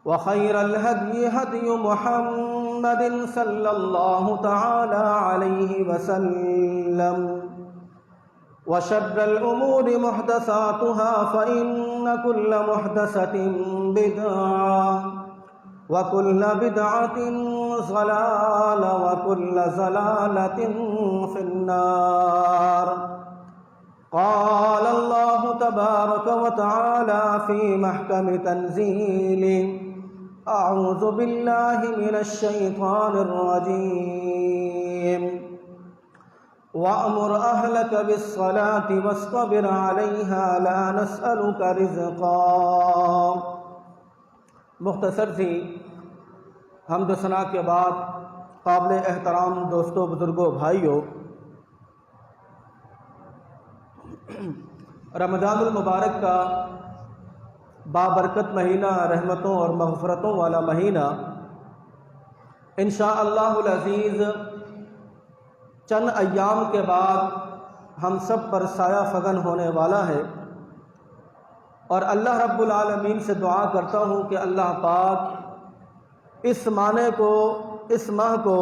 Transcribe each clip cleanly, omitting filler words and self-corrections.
وخير الهدي هدي محمد صلى الله تعالى عليه وسلم وشر الأمور محدثاتها فإن كل محدثة بدعة وكل بدعة ضلالة وكل ضلالة في النار. قال الله تبارك وتعالى في محكم تنزيله: أعوذ بالله من الشيطان الرجيم. وأمر أهلك بالصلاة واصطبر عليها لا نسألك رزقا. مختصر سی حمد و ثنا کے بعد قابل احترام دوستوں، بزرگوں، بھائیوں، رمضان المبارک کا بابرکت مہینہ، رحمتوں اور مغفرتوں والا مہینہ انشاءاللہ العزیز چند ایام کے بعد ہم سب پر سایہ فگن ہونے والا ہے، اور اللہ رب العالمین سے دعا کرتا ہوں کہ اللہ پاک اس ماہ کو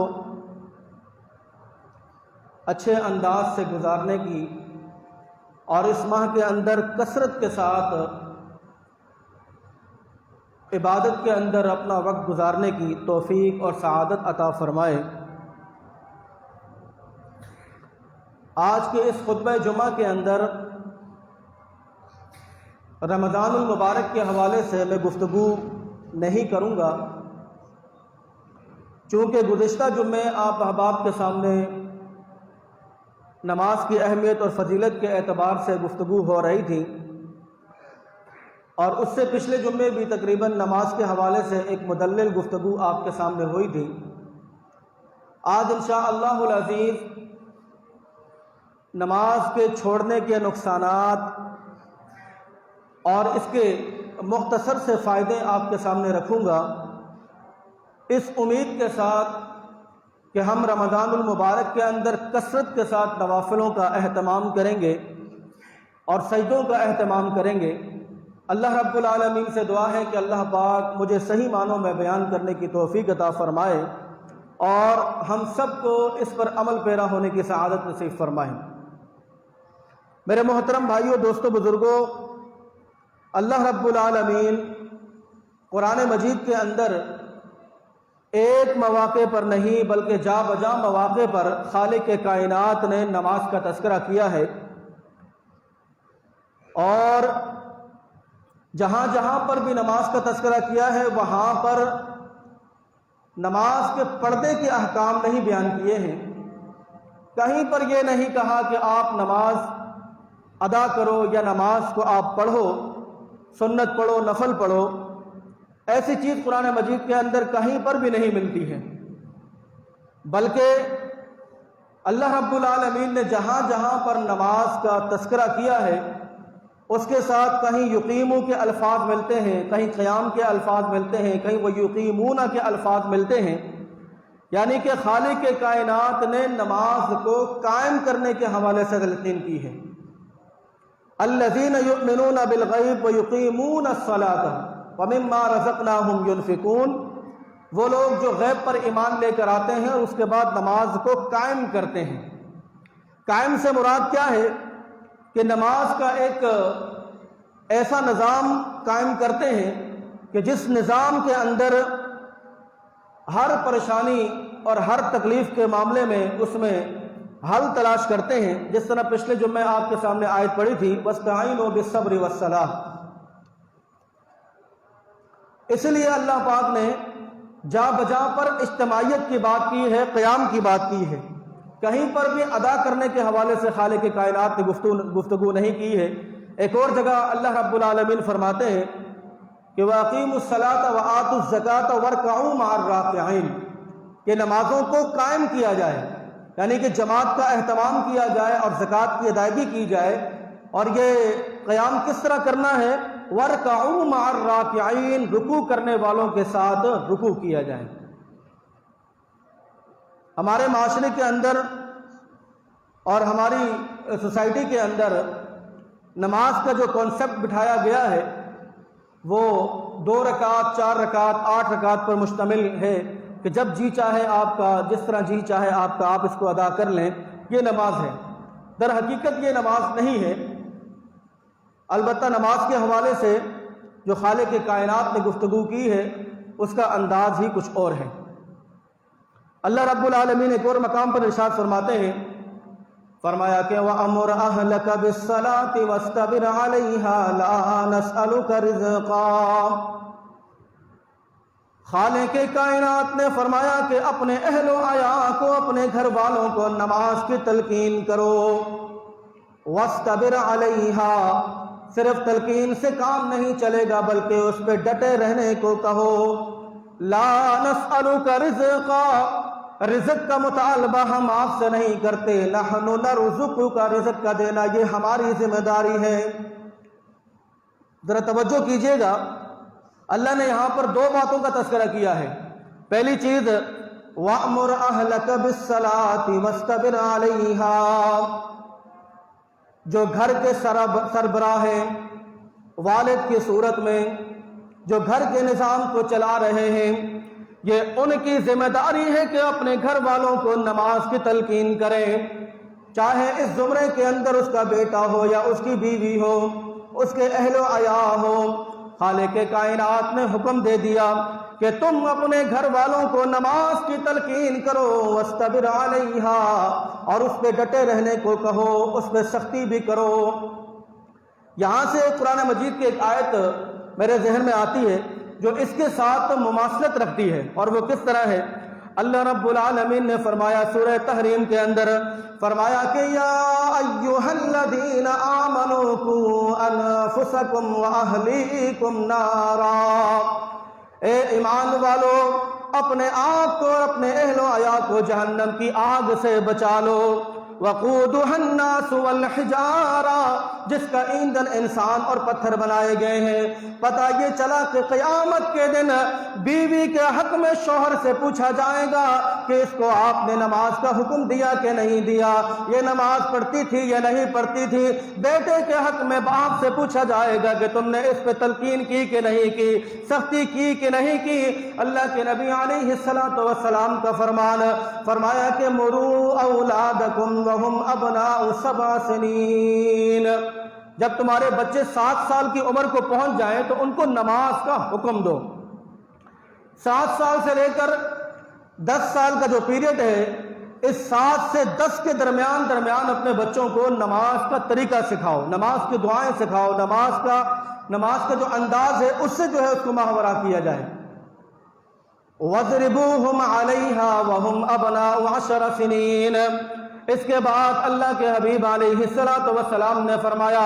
اچھے انداز سے گزارنے کی اور اس ماہ کے اندر کثرت کے ساتھ عبادت کے اندر اپنا وقت گزارنے کی توفیق اور سعادت عطا فرمائے۔ آج کے اس خطبہ جمعہ کے اندر رمضان المبارک کے حوالے سے میں گفتگو نہیں کروں گا، چونکہ گزشتہ جمعے آپ احباب کے سامنے نماز کی اہمیت اور فضیلت کے اعتبار سے گفتگو ہو رہی تھی، اور اس سے پچھلے جمعے بھی تقریباً نماز کے حوالے سے ایک مدلل گفتگو آپ کے سامنے ہوئی تھی۔ آج انشاءاللہ العزیز نماز کے چھوڑنے کے نقصانات اور اس کے مختصر سے فائدے آپ کے سامنے رکھوں گا، اس امید کے ساتھ کہ ہم رمضان المبارک کے اندر کثرت کے ساتھ نوافلوں کا اہتمام کریں گے اور سجدوں کا اہتمام کریں گے۔ اللہ رب العالمین سے دعا ہے کہ اللہ پاک مجھے صحیح معنوں میں بیان کرنے کی توفیق عطا فرمائے اور ہم سب کو اس پر عمل پیرا ہونے کی سعادت نصیب فرمائے۔ میرے محترم بھائیوں، دوستوں، بزرگوں، اللہ رب العالمین قرآن مجید کے اندر ایک مواقع پر نہیں بلکہ جا بجا مواقع پر خالق کائنات نے نماز کا تذکرہ کیا ہے، اور جہاں جہاں پر بھی نماز کا تذکرہ کیا ہے وہاں پر نماز کے پردے کے احکام نہیں بیان کیے ہیں۔ کہیں پر یہ نہیں کہا کہ آپ نماز ادا کرو یا نماز کو آپ پڑھو، سنت پڑھو، نفل پڑھو، ایسی چیز قرآن مجید کے اندر کہیں پر بھی نہیں ملتی ہے، بلکہ اللہ رب العالمین نے جہاں جہاں پر نماز کا تذکرہ کیا ہے اس کے ساتھ کہیں یقیمو کے الفاظ ملتے ہیں، کہیں قیام کے الفاظ ملتے ہیں، کہیں وہ یقیمون کے الفاظ ملتے ہیں، یعنی کہ خالق کائنات نے نماز کو قائم کرنے کے حوالے سے تلقین کی ہے۔ الذین یؤمنون بالغیب ویقیمون الصلاۃ ومما رزقناہم ینفقون، وہ لوگ جو غیب پر ایمان لے کر آتے ہیں اور اس کے بعد نماز کو قائم کرتے ہیں۔ قائم سے مراد کیا ہے کہ نماز کا ایک ایسا نظام قائم کرتے ہیں کہ جس نظام کے اندر ہر پریشانی اور ہر تکلیف کے معاملے میں اس میں حل تلاش کرتے ہیں، جس طرح پچھلے جمعے آپ کے سامنے آیت پڑھی تھی وَاسْتَعِینُوا بِالصَّبْرِ وَالصَّلَاةِ۔ اس لیے اللہ پاک نے جا بجا پر اجتماعیت کی بات کی ہے، قیام کی بات کی ہے، کہیں پر بھی ادا کرنے کے حوالے سے خالق کائنات نے گفتگو نہیں کی ہے۔ ایک اور جگہ اللہ رب العالمین فرماتے ہیں کہ وَأَقِیمُوا الصَّلَاةَ وَآتُوا الزَّکَاةَ وَارْکَعُوا مَعَ الرَّاکِعِینَ، کہ نمازوں کو قائم کیا جائے، یعنی کہ جماعت کا اہتمام کیا جائے اور زکوٰۃ کی ادائیگی کی جائے۔ اور یہ قیام کس طرح کرنا ہے؟ وَارْکَعُوا مَعَ الرَّاکِعِینَ، رکوع کرنے والوں کے ساتھ رکوع کیا جائے۔ ہمارے معاشرے کے اندر اور ہماری سوسائٹی کے اندر نماز کا جو کانسیپٹ بٹھایا گیا ہے وہ 2 رکعت 4 رکعت 8 رکعت پر مشتمل ہے کہ جب جی چاہے آپ کا، جس طرح جی چاہے آپ کا، آپ اس کو ادا کر لیں، یہ نماز ہے۔ در حقیقت یہ نماز نہیں ہے، البتہ نماز کے حوالے سے جو خالق کائنات نے گفتگو کی ہے اس کا انداز ہی کچھ اور ہے۔ اللہ رب العالمین ایک اور مقام پر ارشاد فرماتے ہیں، فرمایا کہ وَأَمُرْ أَهْلَكَ بِالصَّلَاةِ وَاسْتَبِرْ عَلَيْهَا لَا نَسْأَلُكَ رِزْقًا۔ خالق کائنات نے فرمایا کہ اپنے اہل و عیال کو، اپنے گھر والوں کو نماز کی تلقین کرو۔ وَاسْتَبِرْ عَلَيْهَا، صرف تلقین سے کام نہیں چلے گا بلکہ اس پہ ڈٹے رہنے کو کہو۔ لا نسألک رزقا، رزق کا مطالبہ ہم آپ سے نہیں کرتے، نحن نرزقک، رزق کا دینا یہ ہماری ذمہ داری ہے۔ ذرا توجہ کیجئے گا، اللہ نے یہاں پر 2 باتوں کا تذکرہ کیا ہے۔ پہلی چیز وَأْمُرْ أَهْلَكَ بِالصَّلَاةِ وَاسْتَبِرْ عَلَيْهَا، جو گھر کے سربراہ ہیں، والد کی صورت میں جو گھر کے نظام کو چلا رہے ہیں، یہ ان کی ذمہ داری ہے کہ اپنے گھر والوں کو نماز کی تلقین کریں، چاہے اس زمرے کے اندر اس کا بیٹا ہو یا اس کی بیوی ہو، اس کے اہل و عیال ہو۔ خالق کائنات نے حکم دے دیا کہ تم اپنے گھر والوں کو نماز کی تلقین کرو، واستبر علیہا، اور اس پہ ڈٹے رہنے کو کہو، اس پہ سختی بھی کرو۔ یہاں سے قرآن مجید کی ایک آیت میرے ذہن میں آتی ہے جو اس کے ساتھ مماثلت رکھتی ہے، اور وہ کس طرح ہے؟ اللہ رب العالمین نے فرمایا سورہ تحریم کے اندر، فرمایا کہ یا ایھا الذین آمنوا قوا انفسکم واہلیکم نارا، اے ایمان والو اپنے آپ کو اور اپنے اہل و عیال کو جہنم کی آگ سے بچا لو۔ وقودها الناس والحجارہ، جس کا ایندھن انسان اور پتھر بنائے گئے ہیں۔ پتہ یہ چلا کہ قیامت کے دن بیوی کے حق میں شوہر سے پوچھا جائے گا کہ اس کو آپ نے نماز کا حکم دیا کہ نہیں دیا، یہ نماز پڑھتی تھی یا نہیں پڑھتی تھی۔ بیٹے کے حق میں باپ سے پوچھا جائے گا کہ تم نے اس پہ تلقین کی کہ نہیں کی، سختی کی کہ نہیں کی۔ اللہ کے نبی علیہ الصلوۃ والسلام کا فرمان، فرمایا کہ مروا اولادکم وہم ابناء 7 سنین، جب تمہارے بچے 7 سال کی عمر کو پہنچ جائیں تو ان کو نماز کا حکم دو۔ 7 سال سے لے کر 10 سال کا جو پیریڈ ہے، اس 7 سے 10 کے درمیان اپنے بچوں کو نماز کا طریقہ سکھاؤ، نماز کی دعائیں سکھاؤ، نماز کا جو انداز ہے اس سے جو ہے اس کو ماہورہ کیا جائے۔ وَاضْرِبُوهُمْ عَلَيْهَا وَهُمْ أَبْنَاءُ 10 سنین۔ اس کے بعد اللہ کے حبیب علیہ الصلوۃ والسلام نے فرمایا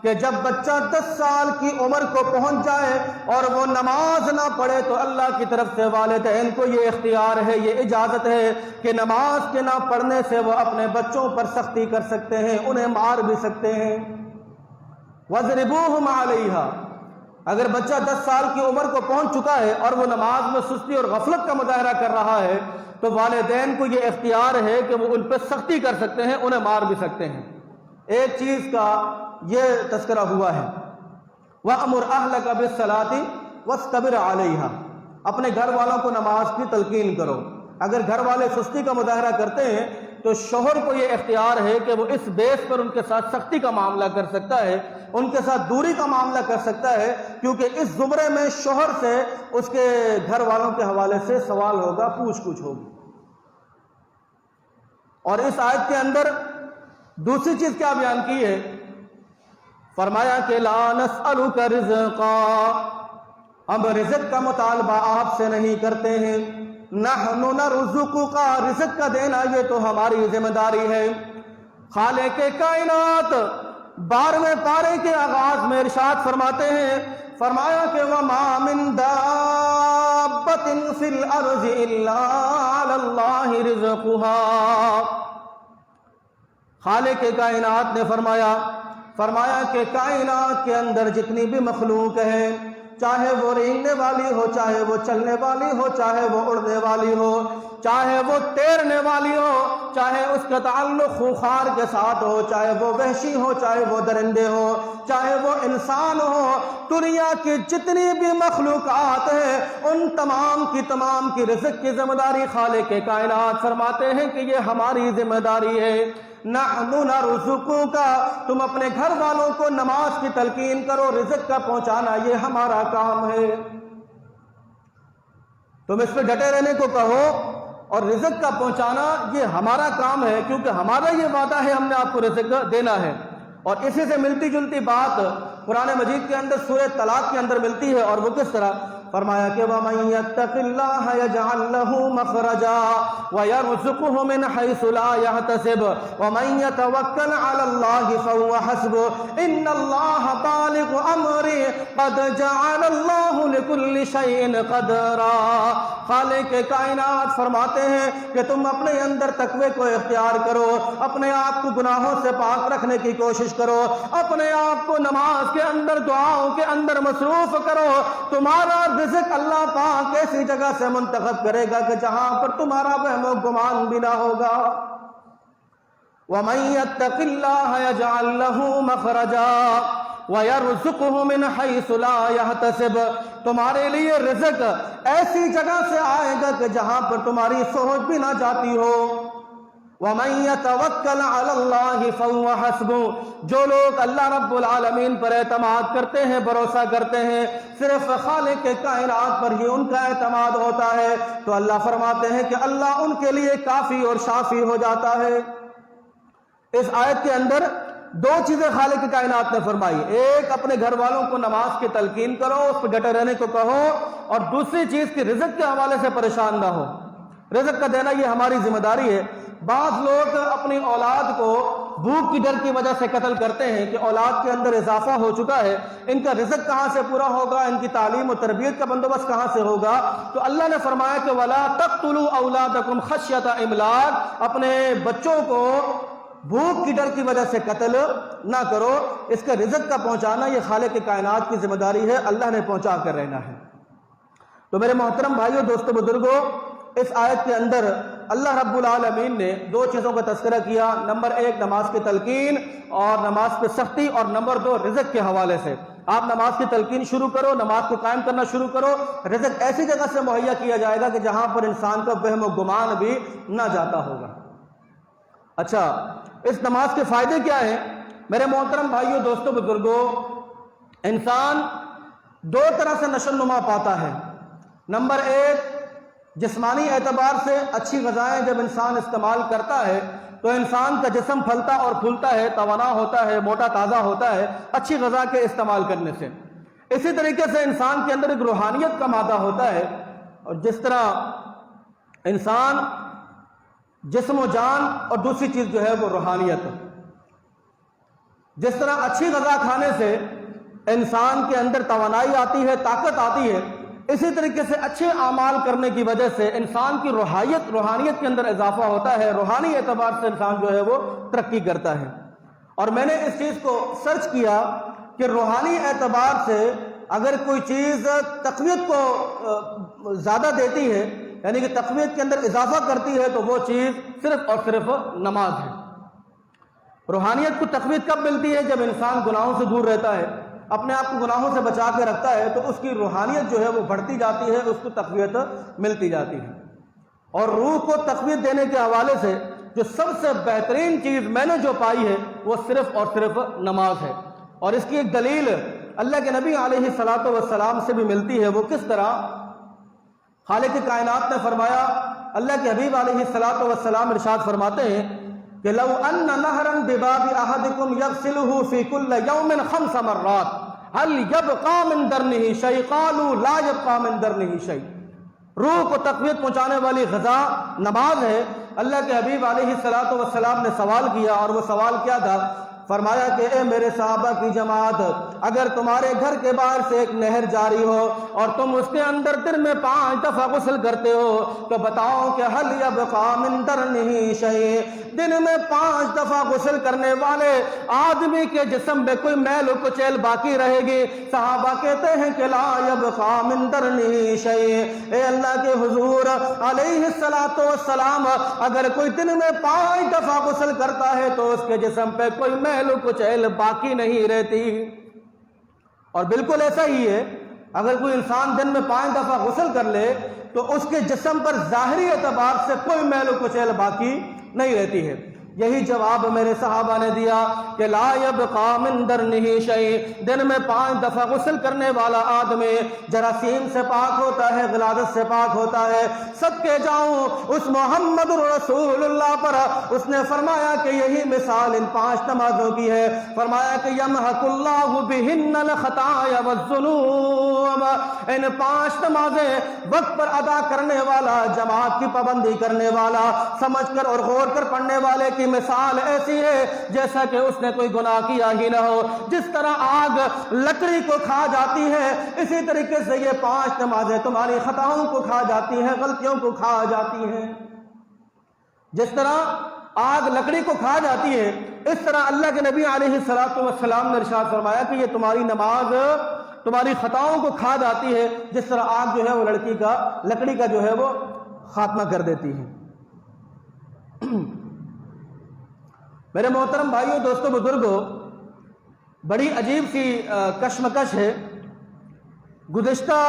کہ جب بچہ 10 سال کی عمر کو پہنچ جائے اور وہ نماز نہ پڑھے تو اللہ کی طرف سے والدین کو یہ اختیار ہے، یہ اجازت ہے کہ نماز کے نہ پڑھنے سے وہ اپنے بچوں پر سختی کر سکتے ہیں، انہیں مار بھی سکتے ہیں۔ وَاضْرِبُوهُمْ عَلَيْهَا، اگر بچہ 10 سال کی عمر کو پہنچ چکا ہے اور وہ نماز میں سستی اور غفلت کا مظاہرہ کر رہا ہے تو والدین کو یہ اختیار ہے کہ وہ ان پہ سختی کر سکتے ہیں، انہیں مار بھی سکتے ہیں۔ ایک چیز کا یہ تذکرہ ہوا ہے، وَأْمُرْ أَهْلَكَ بِالصَّلَاةِ وَاسْتَبِرْ عَلَيْهَا، اپنے گھر والوں کو نماز کی تلقین کرو۔ اگر گھر والے سستی کا مظاہرہ کرتے ہیں تو شوہر کو یہ اختیار ہے کہ وہ اس بیس پر ان کے ساتھ سختی کا معاملہ کر سکتا ہے، ان کے ساتھ دوری کا معاملہ کر سکتا ہے، کیونکہ اس زمرے میں شوہر سے اس کے گھر والوں کے حوالے سے سوال ہوگا، پوچھ گچھ ہوگی۔ اور اس آیت کے اندر دوسری چیز کیا بیان کی ہے؟ فرمایا کہ لا نسألک رزقا، ہم رزق کا مطالبہ آپ سے نہیں کرتے ہیں، نحن نرزقک، رزق کا دینا یہ تو ہماری ذمہ داری ہے۔ خالق کائنات 12ویں پارے کے آغاز میں ارشاد فرماتے ہیں، فرمایا کہ وَمَا مِن دَابَّةٍ فِي الْأَرْضِ إِلَّا عَلَى اللَّهِ رِزْقُهَا۔ خالق کائنات نے فرمایا کہ کائنات کے اندر جتنی بھی مخلوق ہے، چاہے وہ رینگنے والی ہو، چاہے وہ چلنے والی ہو، چاہے وہ اڑنے والی ہو، چاہے وہ تیرنے والی ہو، چاہے اس کا تعلق خوخار کے ساتھ ہو، چاہے وہ وحشی ہو، چاہے وہ درندے ہو، چاہے وہ انسان ہو، دنیا کی جتنی بھی مخلوقات ہیں ان تمام کی رزق کی ذمہ داری خالق کائنات فرماتے ہیں کہ یہ ہماری ذمہ داری ہے۔ نحن نرزقک، تم اپنے گھر والوں کو نماز کی تلقین کرو، رزق کا پہنچانا یہ ہمارا کام ہے۔ تم اس پہ ڈٹے رہنے کو کہو اور رزق کا پہنچانا یہ ہمارا کام ہے، کیونکہ ہمارا یہ وعدہ ہے، ہم نے آپ کو رزق دینا ہے۔ اور اسی سے ملتی جلتی بات قرآن مجید کے اندر سورہ طلاق کے اندر ملتی ہے، اور وہ کس طرح فرمایا کہ وَمَن يَتَّقِ اللَّهَ يَجْعَل لَّهُ مَخْرَجًا وَيَرْزُقْهُ مِنْ حَيْثُ لَا يَحْتَسِبُ وَمَن يَتَوَكَّلْ عَلَى اللَّهِ فَهُوَ حَسْبُهُ إِنَّ اللَّهَ بَالِغُ أَمْرِهِ قَدْ جَعَلَ اللَّهُ لِكُلِّ شَيْءٍ قَدْرًا۔ خالق کائنات فرماتے ہیں کہ تم اپنے اندر تقوی کو اختیار کرو، اپنے آپ کو گناہوں سے پاک رکھنے کی کوشش کرو، اپنے آپ کو نماز کے اندر دعاؤں کے اندر مصروف کرو، تمہارا رزق اللہ پاک ایسی جگہ سے منتخب کرے گا کہ جہاں پر تمہارا وہم و گمان بھی نہ ہوگا۔ وَمَن يَتَّقِ اللَّهَ يَجْعَل لَّهُ مَخْرَجًا وَيَرْزُقْهُ مِنْ حَيْثُ لَا يَحْتَسِبُ، تمہارے لیے رزق ایسی جگہ سے آئے گا کہ جہاں پر تمہاری سوچ بھی نہ جاتی ہو۔ وَمَن يَتَوَكَّلْ عَلَى اللَّهِ فَهُوَ حَسْبُهُ، جو لوگ اللہ رب العالمین پر اعتماد کرتے ہیں، بھروسہ کرتے ہیں، صرف خالق کائنات پر ہی ان کا اعتماد ہوتا ہے، تو اللہ فرماتے ہیں کہ اللہ ان کے لیے کافی اور شافی ہو جاتا ہے۔ اس آیت کے اندر دو چیزیں خالق کائنات نے فرمائی، ایک اپنے گھر والوں کو نماز کی تلقین کرو، اس پہ ڈٹے رہنے کو کہو، اور دوسری چیز کہ رزق کے حوالے سے پریشان نہ ہو، رزق کا دینا یہ ہماری ذمہ داری ہے۔ بعض لوگ اپنی اولاد کو بھوک کی ڈر کی وجہ سے قتل کرتے ہیں کہ اولاد کے اندر اضافہ ہو چکا ہے، ان کا رزق کہاں سے پورا ہوگا، ان کی تعلیم و تربیت کا بندوبست کہاں سے ہوگا؟ تو اللہ نے فرمایا کہ وَلَا تَقْتُلُوا أَوْلَادَكُمْ خَشْيَةَ إِمْلَاقٍ، اپنے بچوں کو بھوک کی ڈر کی وجہ سے قتل نہ کرو، اس کا رزق کا پہنچانا یہ خالق کائنات کی ذمہ داری ہے، اللہ نے پہنچا کر رہنا ہے۔ تو میرے محترم بھائیوں، دوستو، بزرگوں، اس آیت کے اندر اللہ رب العالمین نے دو چیزوں کا تذکرہ کیا، نمبر ایک نماز کی تلقین اور نماز پہ سختی، اور نمبر دو رزق کے حوالے سے۔ آپ نماز کی تلقین شروع کرو، نماز کو قائم کرنا شروع کرو، رزق ایسی جگہ سے مہیا کیا جائے گا کہ جہاں پر انسان کا وہم و گمان بھی نہ جاتا ہوگا۔ اچھا، اس نماز کے فائدے کیا ہیں؟ میرے محترم بھائیوں، دوستو، بزرگوں، انسان دو طرح سے نشو و نما پاتا ہے۔ نمبر ایک، جسمانی اعتبار سے اچھی غذائیں جب انسان استعمال کرتا ہے تو انسان کا جسم پھلتا اور پھولتا ہے، توانا ہوتا ہے، موٹا تازہ ہوتا ہے اچھی غذا کے استعمال کرنے سے۔ اسی طریقے سے انسان کے اندر ایک روحانیت کا مادہ ہوتا ہے، اور جس طرح انسان جسم و جان اور دوسری چیز جو ہے وہ روحانیت، جس طرح اچھی غذا کھانے سے انسان کے اندر توانائی آتی ہے، طاقت آتی ہے، اسی طریقے سے اچھے اعمال کرنے کی وجہ سے انسان کی روحانیت کے اندر اضافہ ہوتا ہے، روحانی اعتبار سے انسان جو ہے وہ ترقی کرتا ہے۔ اور میں نے اس چیز کو سرچ کیا کہ روحانی اعتبار سے اگر کوئی چیز تقویت کو زیادہ دیتی ہے، یعنی کہ تقویت کے اندر اضافہ کرتی ہے، تو وہ چیز صرف اور صرف نماز ہے۔ روحانیت کو تقویت کب ملتی ہے؟ جب انسان گناہوں سے دور رہتا ہے، اپنے آپ کو گناہوں سے بچا کے رکھتا ہے، تو اس کی روحانیت جو ہے وہ بڑھتی جاتی ہے، اس کو تقویت ملتی جاتی ہے۔ اور روح کو تقویت دینے کے حوالے سے جو سب سے بہترین چیز میں نے جو پائی ہے وہ صرف اور صرف نماز ہے، اور اس کی ایک دلیل اللہ کے نبی علیہ الصلوۃ والسلام سے بھی ملتی ہے۔ وہ کس طرح؟ خالق کائنات نے فرمایا، اللہ کے حبیب علیہ الصلوۃ والسلام ارشاد فرماتے ہیں کہ لو ان نہرا بباب احدکم یغسلہ فی کل یوم 5 مرات هل یبقى من درنہ شیء؟ قالوا لا یبقى من درنہ شیء۔ روح کو تقویت پہنچانے والی غذا نماز ہے۔ اللہ کے حبیب علیہ الصلوۃ والسلام نے سوال کیا، اور وہ سوال کیا تھا؟ فرمایا کہ اے میرے صحابہ کی جماعت، اگر تمہارے گھر کے باہر سے ایک نہر جاری ہو اور تم اس کے اندر دن میں 5 دفعہ غسل کرتے ہو، تو بتاؤ کہ هل يبقى من درنه شيء، دن میں 5 دفعہ غسل کرنے والے آدمی کے جسم میں کوئی میل و کچیل باقی رہے گی۔ صحابہ کہتے ہیں کہ لا یبقى من درنی شیء، اے اللہ کے حضور علیہ السلام اگر کوئی دن میں 5 دفعہ غسل کرتا ہے تو اس کے جسم پہ کوئی میل و کچیل باقی نہیں رہتی۔ اور بالکل ایسا ہی ہے، اگر کوئی انسان دن میں 5 دفعہ غسل کر لے تو اس کے جسم پر ظاہری اعتبار سے کوئی میل و کچیل باقی نہیں رہتی ہے۔ یہی جواب میرے صحابہ نے دیا کہ لا یبقى من درنہ شیء، دن میں 5 دفعہ غسل کرنے والا آدمی جراثیم سے پاک ہوتا ہے، غلاظت سے پاک ہوتا ہے۔ سب کے جاؤں اس محمد رسول اللہ پر۔ اس نے فرمایا کہ یہی مثال ان 5 نمازوں کی ہے۔ فرمایا کہ یمحق اللہ بہن الخطایا والذنوب، ان 5 نمازیں وقت پر ادا کرنے والا، جماعت کی پابندی کرنے والا، سمجھ کر اور غور کر پڑھنے والے کی مثال ایسی ہے جیسا کہ اس نے کوئی گناہ کیا ہی نہ ہو۔ جس طرح آگ لکڑی کو کھا جاتی ہے، اسی طریقے سے یہ 5 نمازیں تمہاری خطاؤں کو کھا جاتی ہیں، غلطیوں کو کھا جاتی ہیں۔ جس طرح آگ لکڑی کو کھا جاتی ہے، اس طرح اللہ کے نبی علیہ السلام نے ارشاد فرمایا کہ یہ تمہاری نماز تمہاری خطاؤں کو کھا جاتی ہے، جس طرح آگ جو ہے وہ لکڑی کا جو ہے وہ خاتمہ کر دیتی ہے۔ میرے محترم بھائیوں، دوستوں، بزرگوں، بڑی عجیب سی کشمکش ہے۔ گزشتہ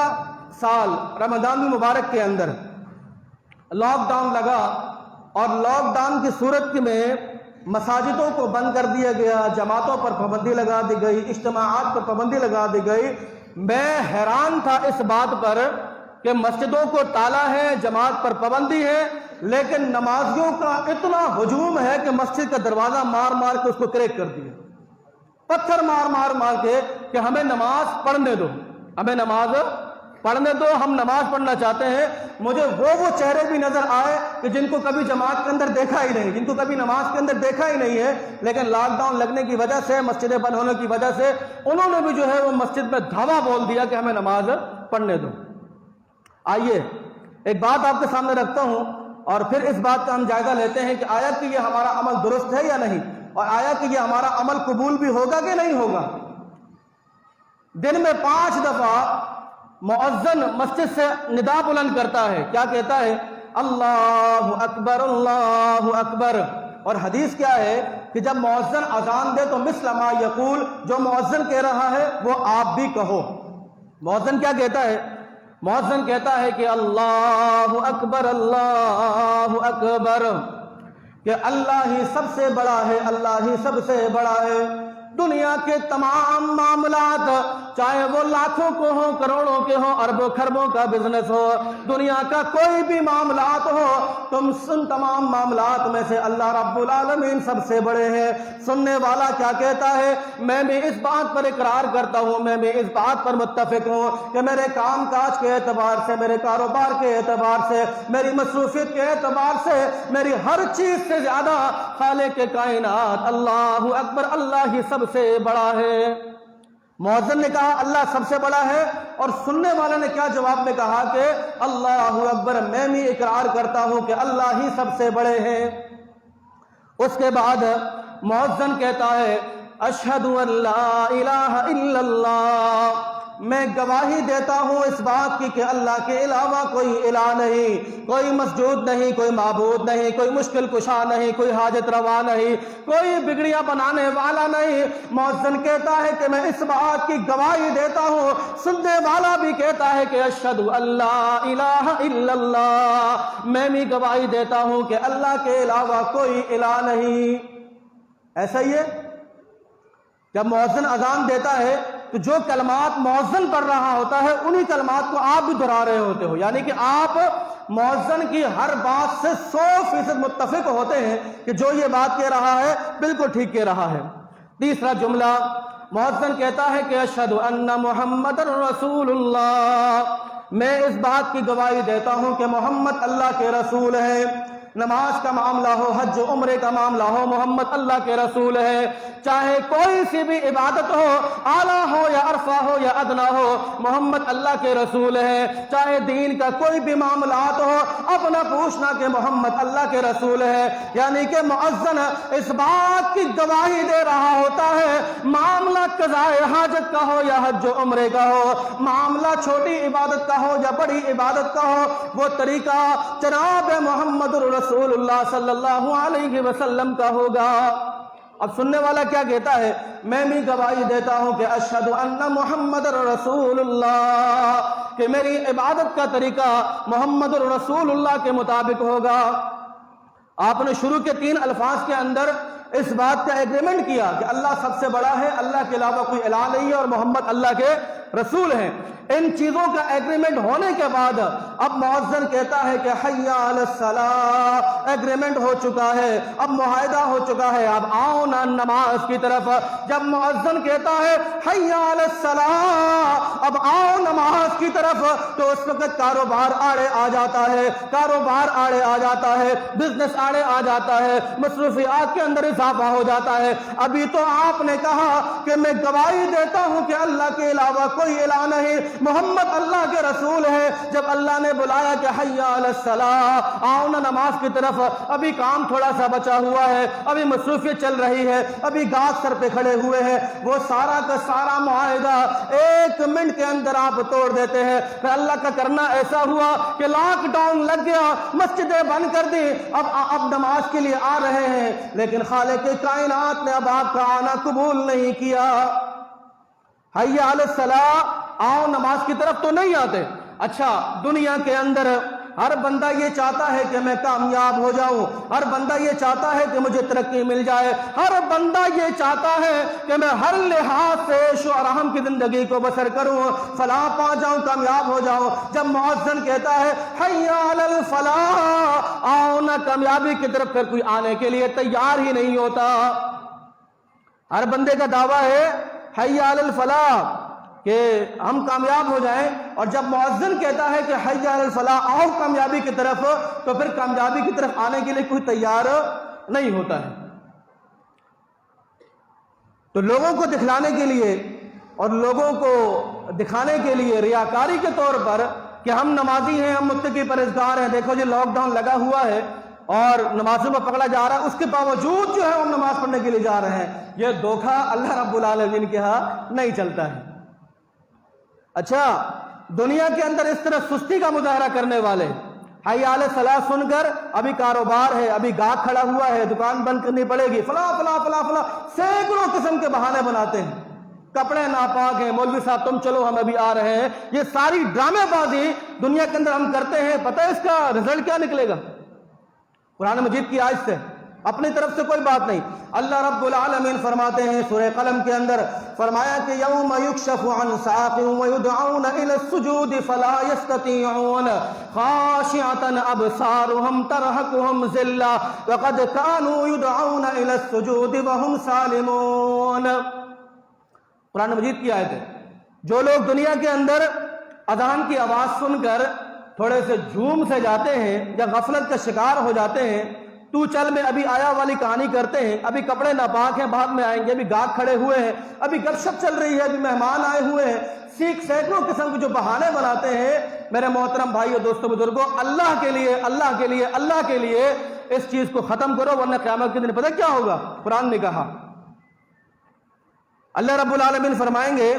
سال رمضان المبارک کے اندر لاک ڈاؤن لگا اور لاک ڈاؤن کی صورت میں مساجدوں کو بند کر دیا گیا، جماعتوں پر پابندی لگا دی گئی، اجتماعات پر پابندی لگا دی گئی۔ میں حیران تھا اس بات پر کہ مسجدوں کو تالا ہے، جماعت پر پابندی ہے، لیکن نمازیوں کا اتنا ہجوم ہے کہ مسجد کا دروازہ مار مار کے اس کو کریک کر دیا، پتھر مار کے کہ ہمیں نماز پڑھنے دو، ہمیں نماز پڑھنے دو، ہم نماز پڑھنا چاہتے ہیں۔ مجھے وہ چہرے بھی نظر آئے کہ جن کو کبھی جماعت کے اندر دیکھا ہی نہیں، جن کو کبھی نماز کے اندر دیکھا ہی نہیں ہے، لیکن لاک ڈاؤن لگنے کی وجہ سے، مسجدیں بند ہونے کی وجہ سے انہوں نے بھی جو ہے وہ مسجد میں دھاوا بول دیا کہ ہمیں نماز پڑھنے دو۔ آئیے ایک بات آپ کے سامنے رکھتا ہوں اور پھر اس بات کا ہم جائزہ لیتے ہیں کہ آیا کہ یہ ہمارا عمل درست ہے یا نہیں، اور آیا کہ یہ ہمارا عمل قبول بھی ہوگا کہ نہیں ہوگا۔ دن میں 5 دفعہ مؤذن مسجد سے ندا بلند کرتا ہے، کیا کہتا ہے؟ اللہ اکبر، اللہ اکبر۔ اور حدیث کیا ہے کہ جب مؤذن اذان دے تو مثل ما یقول، جو مؤذن کہہ رہا ہے وہ آپ بھی کہو۔ مؤذن کیا کہتا ہے؟ مؤذن کہتا ہے کہ اللہ اکبر، اللہ اکبر، کہ اللہ ہی سب سے بڑا ہے، اللہ ہی سب سے بڑا ہے۔ دنیا کے تمام معاملات، چاہے وہ لاکھوں کو ہو، کروڑوں کے ہو، اربوں خربوں کا بزنس ہو، دنیا کا کوئی بھی معاملات ہو، تم سن تمام معاملات میں سے اللہ رب العالمین سب سے بڑے ہیں۔ سننے والا کیا کہتا ہے؟ میں بھی اس بات پر اقرار کرتا ہوں، میں بھی اس بات پر متفق ہوں کہ میرے کام کاج کے اعتبار سے، میرے کاروبار کے اعتبار سے، میری مصروفیت کے اعتبار سے، میری ہر چیز سے زیادہ خالق کائنات اللہ اکبر، اللہ ہی سب سے بڑا ہے۔ مؤذن نے کہا اللہ سب سے بڑا ہے، اور سننے والے نے کیا جواب میں کہا کہ اللہ اکبر، میں بھی اقرار کرتا ہوں کہ اللہ ہی سب سے بڑے ہیں۔ اس کے بعد مؤذن کہتا ہے اشہد ان لا الہ الا اللہ، میں گواہی دیتا ہوں اس بات کی کہ اللہ کے علاوہ کوئی الہ نہیں، کوئی مسجود نہیں، کوئی معبود نہیں، کوئی مشکل کشا نہیں، کوئی حاجت روا نہیں، کوئی بگڑیاں بنانے والا نہیں۔ مؤذن کہتا ہے کہ میں اس بات کی گواہی دیتا ہوں، سننے والا بھی کہتا ہے کہ اشہد ان لا الہ الا اللہ، میں بھی گواہی دیتا ہوں کہ اللہ کے علاوہ کوئی الہ نہیں۔ ایسا ہی ہے، جب مؤذن اذان دیتا ہے تو جو کلمات مؤذن پڑھ رہا ہوتا ہے انہی کلمات کو آپ بھی دہرا رہے ہوتے ہو، یعنی کہ آپ مؤذن کی ہر بات سے 100% متفق ہوتے ہیں کہ جو یہ بات کہہ رہا ہے بالکل ٹھیک کہہ رہا ہے۔ تیسرا جملہ مؤذن کہتا ہے کہ اشہد ان محمد رسول اللہ، میں اس بات کی گواہی دیتا ہوں کہ محمد اللہ کے رسول ہیں۔ نماز کا معاملہ ہو، حج عمرے کا معاملہ ہو، محمد اللہ کے رسول ہے۔ چاہے کوئی سی بھی عبادت ہو، اعلیٰ ہو یا عرفہ ہو یا ادنا ہو، محمد اللہ کے رسول ہے۔ چاہے دین کا کوئی بھی معاملات ہو، اب نہ پوچھنا کہ محمد اللہ کے رسول ہے۔ یعنی کہ مؤذن اس بات کی گواہی دے رہا ہوتا ہے، معاملہ قضاء حاجت کا ہو یا حج و عمرے کا ہو، معاملہ چھوٹی عبادت کا ہو یا بڑی عبادت کا ہو، وہ طریقہ جناب محمد رسول اللہ صلی اللہ علیہ وسلم کا ہوگا۔ اب سننے والا کیا کہتا ہے؟ میں بھی گواہی دیتا ہوں کہ اشہد ان محمد رسول اللہ، کہ میری عبادت کا طریقہ محمد رسول اللہ کے مطابق ہوگا۔ آپ نے شروع کے 3 الفاظ کے اندر اس بات کا ایگریمنٹ کیا کہ اللہ سب سے بڑا ہے، اللہ کے علاوہ کوئی الہ نہیں ہے، اور محمد اللہ کے رسول ہیں۔ ان چیزوں کا ایگریمنٹ ہونے کے بعد اب مؤذن کہتا ہے کہ حی علی الصلاۃ، ایگریمنٹ ہو چکا ہے، اب معاہدہ ہو چکا ہے، اب آؤ نا نماز کی طرف۔ جب مؤذن کہتا ہے حی علی الصلاۃ، اب آؤ نماز کی طرف، تو اس وقت کاروبار آڑے آ جاتا ہے، کاروبار آڑے آ جاتا ہے، بزنس آڑے آ جاتا ہے، مصروفیات کے اندر اضافہ ہو جاتا ہے۔ ابھی تو آپ نے کہا کہ میں گواہی دیتا ہوں کہ اللہ کے علاوہ کوئی الہ نہیں، محمد اللہ کے رسول ہے۔ جب اللہ نے بلایا کہ حی علی الصلاۃ، آؤ نا نماز کی طرف، ابھی کام تھوڑا سا بچا ہوا ہے، ابھی مصروفیت چل رہی ہے، ابھی گاہک سر پہ کھڑے ہوئے ہیں، وہ سارا کا سارا معاہدہ 1 منٹ کے اندر آپ توڑ دیتے ہیں۔ پھر اللہ کا کرنا ایسا ہوا کہ لاک ڈاؤن لگ گیا، مسجدیں بند کر دی، اب نماز کے لیے آ رہے ہیں، لیکن خالق کائنات نے اب آپ کا آنا قبول نہیں کیا۔ حی علی الصلاۃ، آؤ نماز کی طرف تو نہیں آتے۔ اچھا، دنیا کے اندر ہر بندہ یہ چاہتا ہے کہ میں کامیاب ہو جاؤں، ہر بندہ یہ چاہتا ہے کہ مجھے ترقی مل جائے، ہر بندہ یہ چاہتا ہے کہ میں ہر لحاظ سے عیش و آرام کی زندگی کو بسر کروں، فلاح پا جاؤں، کامیاب ہو جاؤں۔ جب مؤذن کہتا ہے حی علی الفلاح، آؤ نا کامیابی کی طرف، پھر کوئی آنے کے لیے تیار ہی نہیں ہوتا۔ ہر بندے کا دعویٰ ہے حی علی الفلاح کہ ہم کامیاب ہو جائیں، اور جب مؤذن کہتا ہے کہ حی علی الفلاح، آؤ کامیابی کی طرف، تو پھر کامیابی کی طرف آنے کے لیے کوئی تیار نہیں ہوتا ہے۔ تو لوگوں کو دکھلانے کے لیے اور لوگوں کو دکھانے کے لیے ریاکاری کے طور پر کہ ہم نمازی ہیں، ہم متقی پرہیزگار ہیں، دیکھو جی لاک ڈاؤن لگا ہوا ہے اور نمازوں میں پکڑا جا رہا ہے، اس کے باوجود جو ہے ہم نماز پڑھنے کے لیے جا رہے ہیں، یہ دھوکہ اللہ رب العالمین کے ہاں نہیں چلتا ہے۔ اچھا، دنیا کے اندر اس طرح سستی کا مظاہرہ کرنے والے حی علی الصلاۃ سن کر، ابھی کاروبار ہے، ابھی گاہک کھڑا ہوا ہے، دکان بند کرنی پڑے گی، فلاں فلاں فلاں فلاں، سینکڑوں قسم کے بہانے بناتے ہیں، کپڑے ناپاک ہیں، مولوی صاحب تم چلو ہم ابھی آ رہے ہیں، یہ ساری ڈرامے بازی دنیا کے اندر ہم کرتے ہیں۔ پتہ ہے اس کا رزلٹ کیا نکلے گا؟ قرآن مجید کی آیت سے، اپنی طرف سے کوئی بات نہیں۔ اللہ رب العالمین فرماتے ہیں سورہ قلم کے اندر، فرمایا کہ یوم یکشف عن ساق ویدعون الی السجود فلا یستطیعون خاشعۃ ابصارهم ترهقهم ذلہ وقد كانوا يدعون الی السجود وهم سالمون۔ قرآن مجید کی آیت ہے، جو لوگ دنیا کے اندر اذان کی آواز سن کر تھوڑے سے جھوم سے جاتے ہیں یا غفلت کا شکار ہو جاتے ہیں، تو چل میں ابھی آیا والی کہانی کرتے ہیں، ابھی کپڑے ناپاک ہیں بعد میں آئیں گے، ابھی گاہک کھڑے ہوئے ہیں، ابھی گپ شپ چل رہی ہے، ابھی مہمان آئے ہوئے ہیں، سینکڑوں قسم کے جو بہانے بناتے ہیں۔ میرے محترم بھائیو، دوستو، بزرگوں، اللہ کے لیے اللہ کے لیے اللہ کے لیے اس چیز کو ختم کرو، ورنہ قیامت کے دن پتہ کیا ہوگا؟ قرآن نے کہا، اللہ رب العالمین فرمائیں گے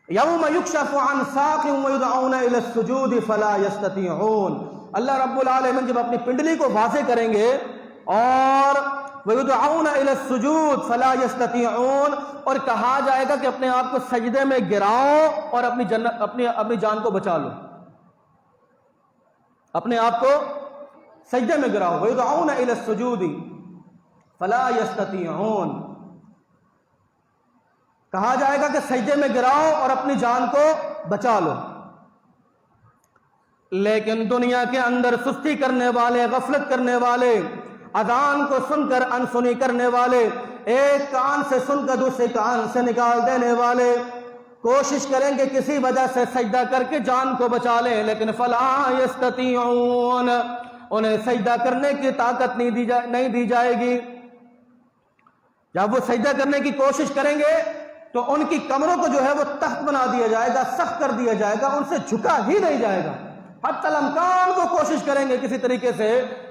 یوم یکشف عن ساق ویدعون الی السجود فلا یستطیعون۔ اللہ رب العالمین جب اپنی پنڈلی کو واضح کریں گے اور ویدعون الی السجود فلا یستطیعون، اور کہا جائے گا کہ اپنے آپ کو سجدے میں گراؤ اور اپنی جان کو بچا لو، اپنے آپ کو سجدے میں گراؤ، ویدعون الی السجود فلا یستطیعون، کہا جائے گا کہ سجدے میں گراؤ اور اپنی جان کو بچا لو۔ لیکن دنیا کے اندر سستی کرنے والے، غفلت کرنے والے، اذان کو سن کر انسنی کرنے والے، ایک کان سے سن کر دوسرے کان سے نکال دینے والے، کوشش کریں گے کسی وجہ سے سجدہ کر کے جان کو بچا لیں، لیکن فلا یستطیعون، انہیں سجدہ کرنے کی طاقت نہیں دی جائے گی۔ جب وہ سجدہ کرنے کی کوشش کریں گے تو ان کی کمروں کو جو ہے وہ تخت بنا دیا جائے گا، سخت کر دیا جائے گا، ان سے جھکا ہی نہیں جائے گا۔ حتی الامکان کو کوشش کریں گے کسی طریقے سے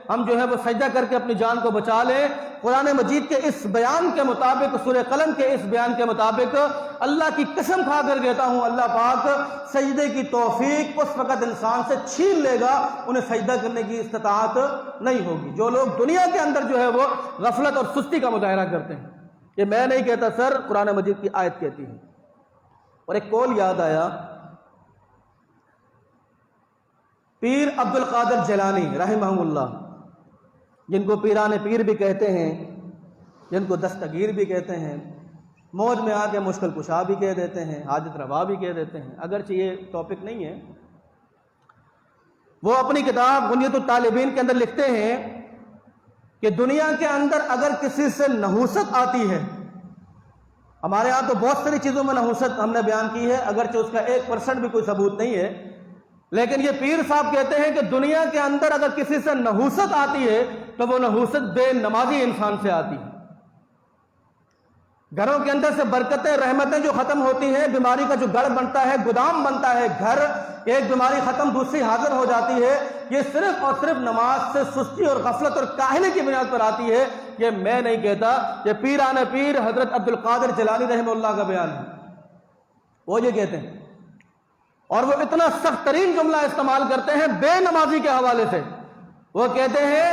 ہم جو ہے وہ سجدہ کر کے اپنی جان کو بچا لیں۔ قرآن مجید کے اس بیان کے مطابق، سورہ قلم کے اس بیان کے مطابق اللہ کی قسم کھا کر کہتا ہوں، اللہ پاک سجدے کی توفیق اس وقت انسان سے چھین لے گا، انہیں سجدہ کرنے کی استطاعت نہیں ہوگی۔ جو لوگ دنیا کے اندر جو ہے وہ غفلت اور سستی کا مظاہرہ کرتے ہیں، یہ میں نہیں کہتا سر، قرآن مجید کی آیت کہتی ہے۔ اور ایک قول یاد آیا، پیر عبد القادر جیلانی رحمہ اللہ، جن کو پیران پیر بھی کہتے ہیں، جن کو دستگیر بھی کہتے ہیں، موج میں آ کے مشکل کشا بھی کہہ دیتے ہیں، حاجت روا بھی کہہ دیتے ہیں، اگرچہ یہ ٹاپک نہیں ہے۔ وہ اپنی کتاب غنیۃ الطالبین کے اندر لکھتے ہیں کہ دنیا کے اندر اگر کسی سے نحوست آتی ہے، ہمارے ہاں تو بہت ساری چیزوں میں نحوست ہم نے بیان کی ہے، اگرچہ اس کا 1% بھی کوئی ثبوت نہیں ہے، لیکن یہ پیر صاحب کہتے ہیں کہ دنیا کے اندر اگر کسی سے نحوست آتی ہے تو وہ نحوست بے نمازی انسان سے آتی ہے۔ گھروں کے اندر سے برکتیں، رحمتیں جو ختم ہوتی ہیں، بیماری کا جو گڑھ بنتا ہے، گودام بنتا ہے گھر، ایک بیماری ختم دوسری حاضر ہو جاتی ہے، یہ صرف اور صرف نماز سے سستی اور غفلت اور کاہلی کی بنیاد پر آتی ہے۔ یہ میں نہیں کہتا، یہ پیران پیر حضرت عبد القادر جیلانی رحمہ اللہ کا بیان ہے، وہ یہ کہتے ہیں، اور وہ اتنا سخت ترین جملہ استعمال کرتے ہیں بے نمازی کے حوالے سے۔ وہ کہتے ہیں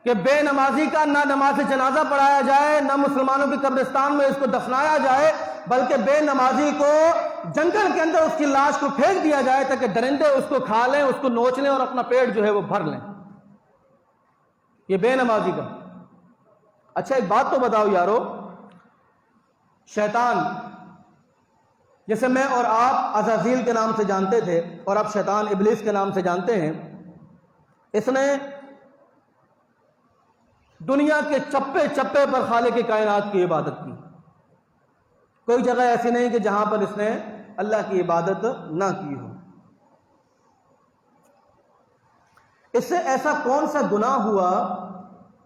کہ بے نمازی کا نہ نماز جنازہ پڑھایا جائے، نہ مسلمانوں کی قبرستان میں اس کو دفنایا جائے، بلکہ بے نمازی کو جنگل کے اندر اس کی لاش کو پھینک دیا جائے تاکہ درندے اس کو کھا لیں، اس کو نوچ لیں اور اپنا پیٹ جو ہے وہ بھر لیں۔ یہ بے نمازی کا۔ اچھا ایک بات تو بتاؤ یارو، شیطان جیسے میں اور آپ عزازیل کے نام سے جانتے تھے اور آپ شیطان ابلیس کے نام سے جانتے ہیں، اس نے دنیا کے چپے چپے پر خالق کائنات کی عبادت کی۔ کوئی جگہ ایسی نہیں کہ جہاں پر اس نے اللہ کی عبادت نہ کی ہو۔ اس سے ایسا کون سا گناہ ہوا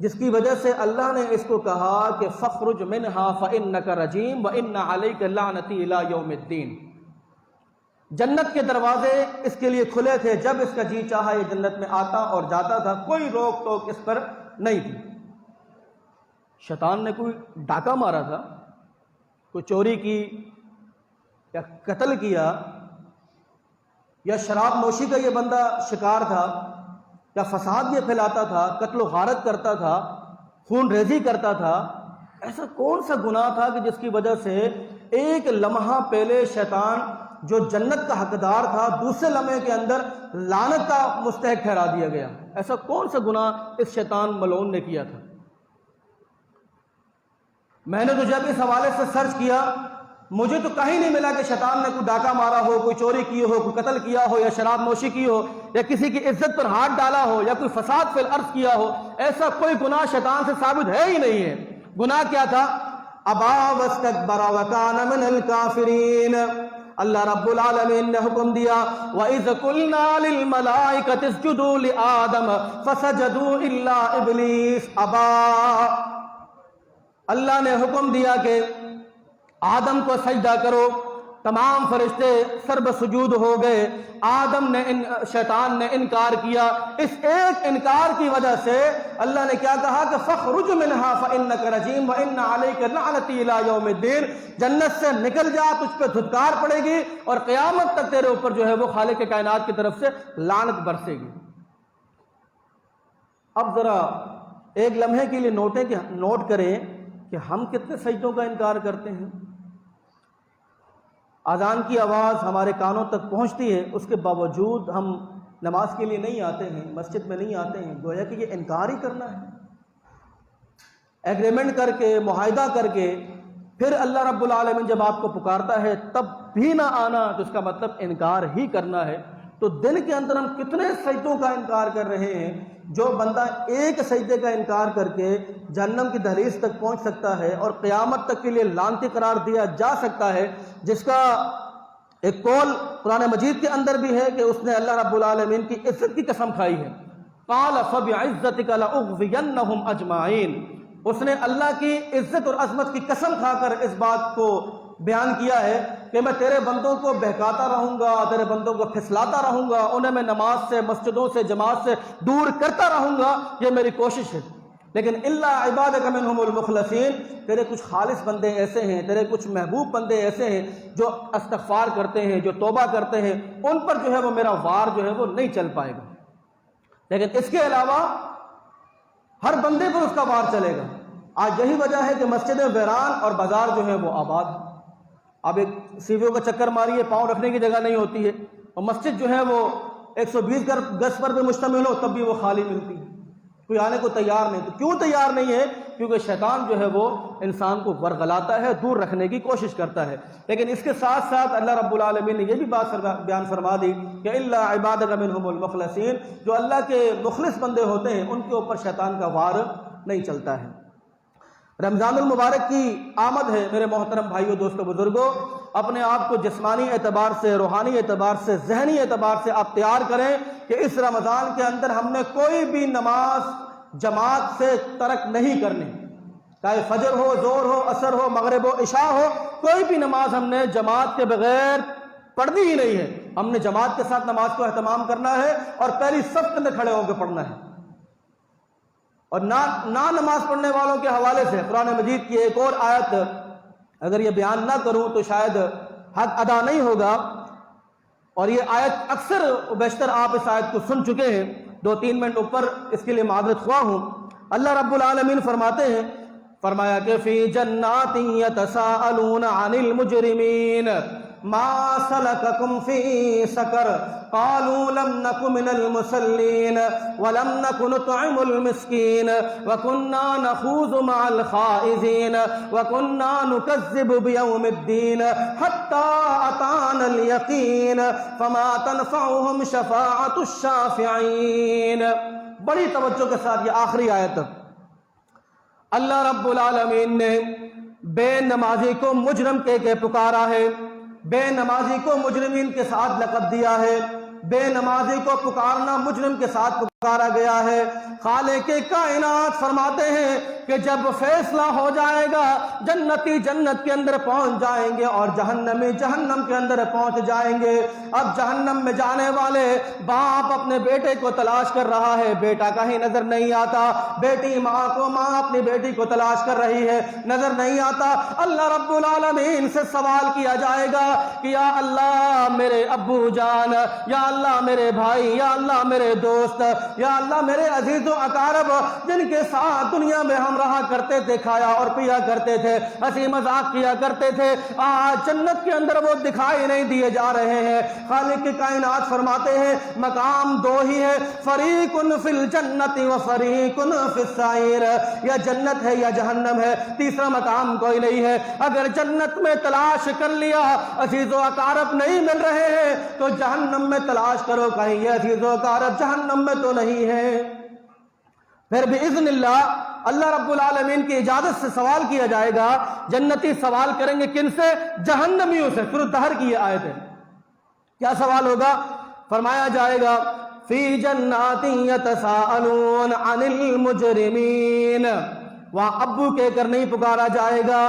جس کی وجہ سے اللہ نے اس کو کہا کہ فخرج منہا فإنک رجیم وإن علیک لعنتی الی یوم الدین۔ جنت کے دروازے اس کے لیے کھلے تھے، جب اس کا جی چاہا یہ جنت میں آتا اور جاتا تھا، کوئی روک ٹوک اس پر نہیں تھی۔ شیطان نے کوئی ڈاکہ مارا تھا، کوئی چوری کی یا قتل کیا یا شراب نوشی کا یہ بندہ شکار تھا یا فساد یہ پھیلاتا تھا، قتل و غارت کرتا تھا، خون ریزی کرتا تھا، ایسا کون سا گناہ تھا کہ جس کی وجہ سے ایک لمحہ پہلے شیطان جو جنت کا حقدار تھا دوسرے لمحے کے اندر لعنت کا مستحق ٹھہرا دیا گیا؟ ایسا کون سا گناہ اس شیطان ملعون نے کیا تھا؟ میں نے تو جب اس حوالے سے سرچ کیا، مجھے تو کہیں نہیں ملا کہ شیطان نے کوئی ڈاکہ مارا ہو، کوئی چوری کی ہو، کوئی قتل کیا ہو، یا شراب نوشی کی ہو، یا کسی کی عزت پر ہاتھ ڈالا ہو، یا کوئی فساد فی الارض کیا ہو۔ ایسا کوئی گناہ شیطان سے ثابت ہے ہی نہیں ہے۔ گناہ کیا تھا؟ ابا واستکبر وکان من الکافرین۔ اللہ رب العالمین نے حکم دیا وَإِذْ قُلْنَا لِلْمَلَائِكَةِ اسْجُدُوا لِآدَمَ فَسَجَدُوا إِلَّا إِبْلِيسَ أَبَى۔ اللہ نے حکم دیا کہ آدم کو سجدہ کرو، تمام فرشتے سرب سجود ہو گئے، آدم نے شیطان نے انکار کیا۔ اس ایک انکار کی وجہ سے اللہ نے کیا کہا کہ فَخْرُجْ مِنْهَا فَإِنَّكَ رَجِيمٌ وَإِنَّ عَلَيْكَ لَعْنَتِي إِلَى يَوْمِ الدِّينِ۔ جنت سے نکل جا، تجھ پہ دھتکار پڑے گی اور قیامت تک تیرے اوپر جو ہے وہ خالق کائنات کی طرف سے لعنت برسے گی۔ اب ذرا ایک لمحے کے لیے نوٹ کریں کہ ہم کتنے سجدوں کا انکار کرتے ہیں۔ اذان کی آواز ہمارے کانوں تک پہنچتی ہے، اس کے باوجود ہم نماز کے لیے نہیں آتے ہیں، مسجد میں نہیں آتے ہیں، گویا کہ یہ انکار ہی کرنا ہے۔ ایگریمنٹ کر کے، معاہدہ کر کے، پھر اللہ رب العالمین جب آپ کو پکارتا ہے تب بھی نہ آنا، تو اس کا مطلب انکار ہی کرنا ہے۔ تو دن کے اندر ہم کتنے سجدوں کا انکار کر رہے ہیں؟ جو بندہ ایک سجدے کا انکار کر کے جہنم کی دہلیز تک پہنچ سکتا ہے اور قیامت تک کے لیے لعنتی قرار دیا جا سکتا ہے، جس کا ایک قول قرآن مجید کے اندر بھی ہے کہ اس نے اللہ رب العالمین کی عزت کی قسم کھائی ہے۔ قال فبعزتک لأغوینہم اجمعین، اس نے اللہ کی عزت اور عظمت کی قسم کھا کر اس بات کو بیان کیا ہے کہ میں تیرے بندوں کو بہکاتا رہوں گا، تیرے بندوں کو پھسلاتا رہوں گا، انہیں میں نماز سے، مسجدوں سے، جماعت سے دور کرتا رہوں گا، یہ میری کوشش ہے۔ لیکن الا عبادک منہم المخلصین، تیرے کچھ خالص بندے ایسے ہیں، تیرے کچھ محبوب بندے ایسے ہیں جو استغفار کرتے ہیں، جو توبہ کرتے ہیں، ان پر جو ہے وہ میرا وار جو ہے وہ نہیں چل پائے گا۔ لیکن اس کے علاوہ ہر بندے پر اس کا وار چلے گا۔ آج یہی وجہ ہے کہ مسجدیں ویران اور بازار جو ہیں وہ آباد ہیں۔ اب ایک سیویوں کا چکر ماریے، پاؤں رکھنے کی جگہ نہیں ہوتی ہے، اور مسجد جو ہے وہ 120 گز پر بھی مشتمل ہو تب بھی وہ خالی ملتی ہے، کوئی آنے کو تیار نہیں۔ تو کیوں تیار نہیں ہے؟ کیونکہ شیطان جو ہے وہ انسان کو ورغلاتا ہے، دور رکھنے کی کوشش کرتا ہے۔ لیکن اس کے ساتھ ساتھ اللہ رب العالمین نے یہ بھی بات بیان فرما دی کہ الا عبادک منہم المخلصین، جو اللہ کے مخلص بندے ہوتے ہیں ان کے اوپر شیطان کا وار نہیں چلتا ہے۔ رمضان المبارک کی آمد ہے میرے محترم بھائیوں، دوستوں، بزرگوں، اپنے آپ کو جسمانی اعتبار سے، روحانی اعتبار سے، ذہنی اعتبار سے آپ تیار کریں کہ اس رمضان کے اندر ہم نے کوئی بھی نماز جماعت سے ترک نہیں کرنی، چاہے فجر ہو، ظہر ہو، عصر ہو، مغرب ہو، عشاء ہو، کوئی بھی نماز ہم نے جماعت کے بغیر پڑھنی ہی نہیں ہے۔ ہم نے جماعت کے ساتھ نماز کو اہتمام کرنا ہے اور پہلی صف کے اندر کھڑے ہو کے پڑھنا ہے۔ اور نہ نماز پڑھنے والوں کے حوالے سے قرآن مجید کی ایک اور آیت، اگر یہ بیان نہ کروں تو شاید حق ادا نہیں ہوگا، اور یہ آیت اکثر بیشتر آپ اس آیت کو سن چکے ہیں، 2-3 منٹ اوپر اس کے لیے معذرت خواہ ہوں۔ اللہ رب العالمین فرماتے ہیں، فرمایا کہ فی جنات یتساءلون عن المجرمین ما سلککم فی سقر قالوا لم نک من المصلین ولم نک نطعم المسکین وکنا نخوض مع الخائضین وکنا نکذب بیوم الدین حتی اتانا الیقین فما تنفعهم شفاعت الشافعین۔ بڑی توجہ کے ساتھ یہ آخری آیت، اللہ رب العالمین نے بے نمازی کو مجرم کہہ کے پکارا ہے، بے نمازی کو مجرمین کے ساتھ لقب دیا ہے، بے نمازی کو پکارنا مجرم کے ساتھ پکارا گیا ہے۔ خالق کائنات فرماتے ہیں کہ جب فیصلہ ہو جائے گا، جنتی جنت کے اندر پہنچ جائیں گے اور جہنمی جہنم کے اندر پہنچ جائیں گے۔ اب جہنم میں جانے والے باپ اپنے بیٹے کو تلاش کر رہا ہے، بیٹا کہیں نظر نہیں آتا، بیٹی ماں کو، ماں اپنی بیٹی کو تلاش کر رہی ہے، نظر نہیں آتا۔ اللہ رب العالمین سے سوال کیا جائے گا کہ یا اللہ میرے ابو جان، یا اللہ میرے بھائی، یا اللہ میرے دوست، یا اللہ میرے عزیز و اقارب جن کے ساتھ دنیا میں ہم رہا کرتے تھے، کھایا اور پیا کرتے تھے، ہنسی مذاق کیا کرتے تھے، آج جنت کے اندر وہ دکھائی نہیں دیے جا رہے ہیں۔ خالق کی کائنات فرماتے ہیں مقام 2 ہی ہے، فریق فی الجنت و فریق فی السعیر، یا جنت ہے یا جہنم ہے، تیسرا مقام کوئی نہیں ہے۔ اگر جنت میں تلاش کر لیا، عزیز و اقارب نہیں مل رہے ہیں، تو جہنم میں تلاش کرو، کہیں یہ عزیز و اقارب جہنم میں تو نہیں ہے۔ پھر باذن اللہ اللہ رب العالمین کی اجازت سے سوال کیا جائے گا۔ جنتی سوال کریں گے کن سے؟ جہنمیوں سے۔ سورۃ دہر کی یہ آیت ہے۔ کیا سوال ہوگا؟ فرمایا جائے گا فی جنات یتساءلون عن المجرمین، وہاں ابو کہہ کر نہیں پکارا جائے گا،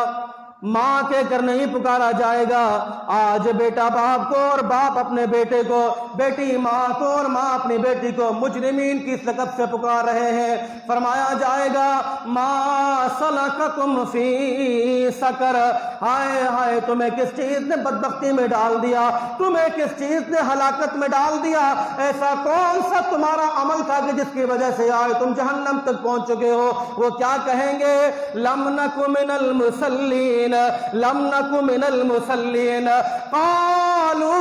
ماں کہہ کر نہیں پکارا جائے گا۔ آج بیٹا باپ کو اور باپ اپنے بیٹے کو، بیٹی ماں کو اور ماں اپنی بیٹی کو مجرمین کی لقب سے پکار رہے ہیں۔ فرمایا جائے گا ما سلککم فی سقر، ہائے ہائے تمہیں کس چیز نے بدبختی میں ڈال دیا، تمہیں کس چیز نے ہلاکت میں ڈال دیا، ایسا کون سا تمہارا عمل تھا کہ جس کی وجہ سے آج تم جہنم تک پہنچ چکے ہو؟ وہ کیا کہیں گے؟ لم نک من المصلین، لم نک من المصلین، قالوا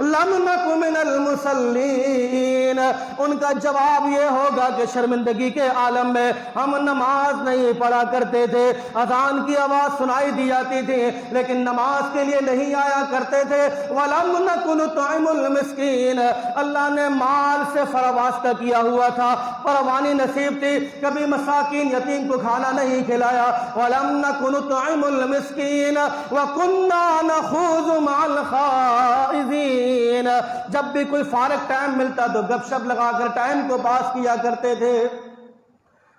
لم نک من المصلین۔ ان کا جواب یہ ہوگا کہ شرمندگی کے عالم میں ہم نماز نہیں پڑھا کرتے تھے، اذان کی آواز سنائی دی جاتی تھی لیکن نماز کے لیے نہیں آیا کرتے تھے۔ ولم نک نطعم المسکین، اللہ نے مال سے فراواسطہ کیا ہوا تھا، فراوانی نصیب تھی، کبھی مساکین یتیم کو کھانا نہیں کھلایا۔ ولم نک نطعم المسکین وکننا نخوض مع الخائضین، الْمُسْتَغْفِرِينَ، جب بھی کوئی فارغ ٹائم ملتا تو گپ شپ لگا کر ٹائم کو پاس کیا کرتے تھے۔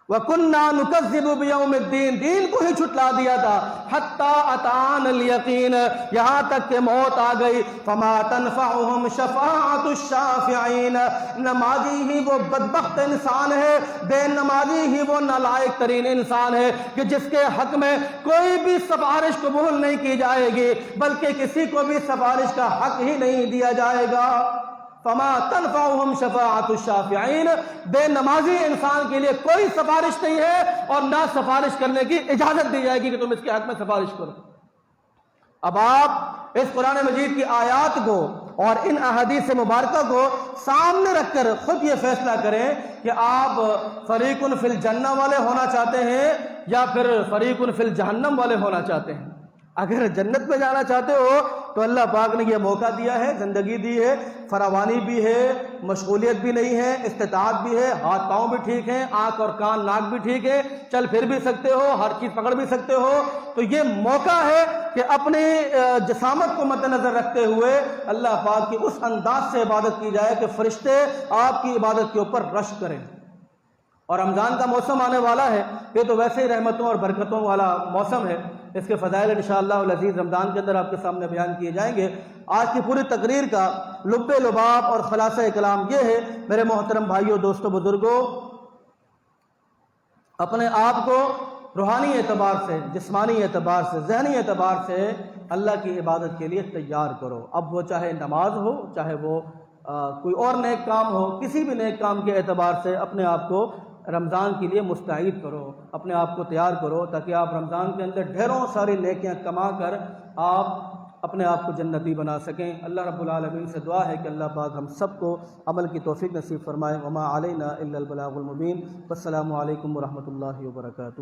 وَكُنَّا نُكَذِّبُ بِيَوْمِ الدِّينِ، دین کو ہی چھٹلا دیا تھا، حَتَّى أَتَانَا الْيَقِينَ، یہاں تک کہ موت آ گئی۔ فَمَا تَنْفَعُهُمْ شَفَاعَةُ الشَّافِعِينَ، نمازی ہی وہ بدبخت انسان ہے، بے نمازی ہی وہ نالائق ترین انسان ہے کہ جس کے حق میں کوئی بھی سفارش قبول نہیں کی جائے گی، بلکہ کسی کو بھی سفارش کا حق ہی نہیں دیا جائے گا۔ فما تنفعهم شفاعت الشافعین، بے نمازی انسان کے لیے کوئی سفارش نہیں ہے اور نہ سفارش کرنے کی اجازت دی جائے گی کہ تم اس کے حق میں سفارش کرو۔ اب آپ اس قرآن مجید کی آیات کو اور ان احادیث مبارکہ کو سامنے رکھ کر خود یہ فیصلہ کریں کہ آپ فریق فی الجنہ والے ہونا چاہتے ہیں یا پھر فریق فی الجہنم والے ہونا چاہتے ہیں۔ اگر جنت میں جانا چاہتے ہو تو اللہ پاک نے یہ موقع دیا ہے، زندگی دی ہے، فراوانی بھی ہے، مشغولیت بھی نہیں ہے، استطاعت بھی ہے، ہاتھ پاؤں بھی ٹھیک ہیں، آنکھ اور کان ناک بھی ٹھیک ہے، چل پھر بھی سکتے ہو، ہر چیز پکڑ بھی سکتے ہو، تو یہ موقع ہے کہ اپنی جسامت کو مد نظر رکھتے ہوئے اللہ پاک کی اس انداز سے عبادت کی جائے کہ فرشتے آپ کی عبادت کے اوپر رشک کریں۔ اور رمضان کا موسم آنے والا ہے، یہ تو ویسے ہی رحمتوں اور برکتوں والا موسم ہے، اس کے فضائل انشاءاللہ العزیز رمضان کے اندر آپ کے سامنے بیان کیے جائیں گے۔ آج کی پوری تقریر کا لب لباب اور خلاصہ کلام یہ ہے میرے محترم بھائیوں، دوستوں، بزرگوں، اپنے آپ کو روحانی اعتبار سے، جسمانی اعتبار سے، ذہنی اعتبار سے اللہ کی عبادت کے لیے تیار کرو۔ اب وہ چاہے نماز ہو، چاہے وہ کوئی اور نیک کام ہو، کسی بھی نیک کام کے اعتبار سے اپنے آپ کو رمضان کے لیے مستعد کرو، اپنے آپ کو تیار کرو تاکہ آپ رمضان کے اندر ڈھیروں ساری نیکیاں کما کر آپ اپنے آپ کو جنتی بنا سکیں۔ اللہ رب العالمین سے دعا ہے کہ اللہ پاک ہم سب کو عمل کی توفیق نصیب فرمائے۔ وما علینا الا البلاغ المبین۔ والسلام علیکم ورحمۃ اللہ وبرکاتہ۔